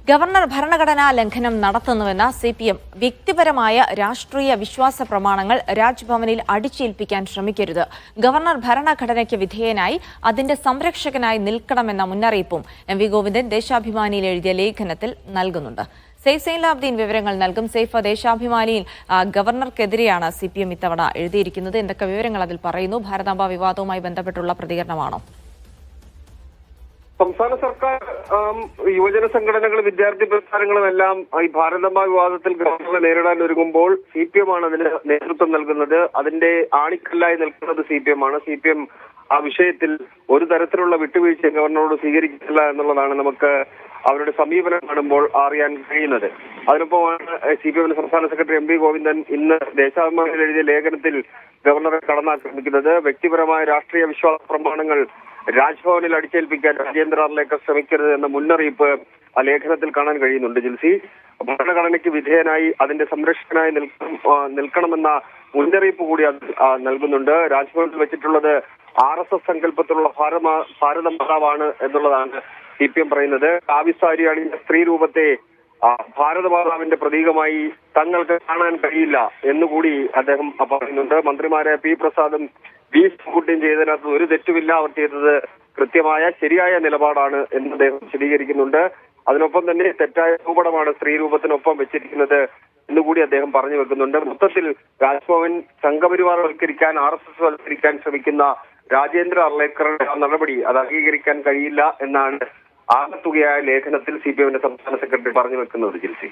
Governor ഭരണഘടനാ ലംഘനം നടത്തുന്നുവെന്ന CPM വ്യക്തിപരമായ രാഷ്ട്രീയ വിശ്വാസ പ്രമാണങ്ങൾ രാജ്ഭവനിൽ അടിച്ചേൽപ്പിക്കാൻ ശ്രമിക്കരുത്. ഗവർണർ ഭരണഘടനയ്ക്ക് വിധേയനായി അതിന്റെ സംരക്ഷകനായി നിൽക്കണമെന്ന മുന്നറിയിപ്പും എം.വി. ഗോവിന്ദൻ ദേശാഭിമാനിയിൽ എഴുതിയ ലേഖനത്തിൽ നൽകുന്നുണ്ട്. സെയ്ഫ് സൈൻലാബ്ദീൻ വിവരങ്ങൾ നൽകും. സെയ്ഫ്, ദേശാഭിമാനിയിൽ ഗവർണർക്കെതിരെയാണ് സിപിഎം ഇത്തവണ എഴുതിയിരിക്കുന്നത്. എന്തൊക്കെ വിവരങ്ങൾ അതിൽ പറയുന്നു? ഭാരതാംബ വിവാദവുമായി ബന്ധപ്പെട്ടുള്ള പ്രതികരണമാണോ? സംസ്ഥാന സർക്കാർ യുവജന സംഘടനകൾ വിദ്യാർത്ഥി പ്രസ്ഥാനങ്ങളും എല്ലാം ഈ ഭാരതാംബ വിവാദത്തിൽ ഗവർണറെ നേരിടാൻ ഒരുങ്ങുമ്പോൾ സിപിഎം ആണ് അതിന് നേതൃത്വം നൽകുന്നത്. അതിന്റെ ആണിക്കല്ലായി നിൽക്കുന്നത് സിപിഎം ആണ്. സിപിഎം ആ വിഷയത്തിൽ ഒരു തരത്തിലുള്ള വിട്ടുവീഴ്ച ഗവർണറോട് സ്വീകരിക്കില്ല എന്നുള്ളതാണ് നമുക്ക് അവരുടെ സമീപനം കാണുമ്പോൾ അറിയാൻ കഴിയുന്നത്. അതിനൊപ്പമാണ് സിപിഎമ്മിന്റെ സംസ്ഥാന സെക്രട്ടറി എം.വി. ഗോവിന്ദൻ ഇന്ന് ദേശാഭിമാനിയിൽ എഴുതിയ ലേഖനത്തിൽ ഗവർണറെ കടന്നാക്രമിക്കുന്നത്. വ്യക്തിപരമായ രാഷ്ട്രീയ വിശ്വാസ പ്രമാണങ്ങൾ രാജ്ഭവനിൽ അടിച്ചേൽപ്പിക്കാൻ രാജേന്ദ്ര അർലേക്കർ ശ്രമിക്കരുത് എന്ന മുന്നറിയിപ്പ് ആ ലേഖനത്തിൽ കാണാൻ കഴിയുന്നുണ്ട്. ജിൽസി, ഭരണഘടനയ്ക്ക് വിധേയനായി അതിന്റെ സംരക്ഷകനായി നിൽക്കണമെന്ന മുന്നറിയിപ്പ് കൂടി അത് നൽകുന്നുണ്ട്. രാജ്ഭവനിൽ വെച്ചിട്ടുള്ളത് RSS സങ്കല്പത്തിലുള്ള ഭാരത മാതാവാണ് എന്നുള്ളതാണ് സിപിഎം പറയുന്നത്. കാവിസാരി അണിഞ്ഞ സ്ത്രീ രൂപത്തെ ഭാരതമാതാവിന്റെ പ്രതീകമായി തങ്ങൾക്ക് കാണാൻ കഴിയില്ല എന്നുകൂടി അദ്ദേഹം പറയുന്നുണ്ട്. മന്ത്രിമാരെ പി പ്രസാദും വി ശിവൻകുട്ടിയും ചെയ്തതിനകത്ത് ഒരു തെറ്റുമില്ല. അവർ ചെയ്തത് കൃത്യമായ ശരിയായ നിലപാടാണ് എന്ന് അദ്ദേഹം വിശദീകരിക്കുന്നുണ്ട്. അതിനൊപ്പം തന്നെ തെറ്റായ രൂപമാണ് സ്ത്രീരൂപത്തിനൊപ്പം വെച്ചിരിക്കുന്നത് എന്നുകൂടി അദ്ദേഹം പറഞ്ഞു വെക്കുന്നുണ്ട്. മൊത്തത്തിൽ രാജ്ഭവൻ സംഘപരിവാരവൽക്കരിക്കാൻ RSS വൽക്കരിക്കാൻ ശ്രമിക്കുന്ന രാജേന്ദ്ര അർലേക്കറുടെ ആ നടപടി അത് അംഗീകരിക്കാൻ കഴിയില്ല എന്നാണ് ആകത്തുകയായ ലേഖനത്തിൽ സിപിഎമ്മിന്റെ സംസ്ഥാന സെക്രട്ടറി പറഞ്ഞു വെക്കുന്നത്. ജിൽസി.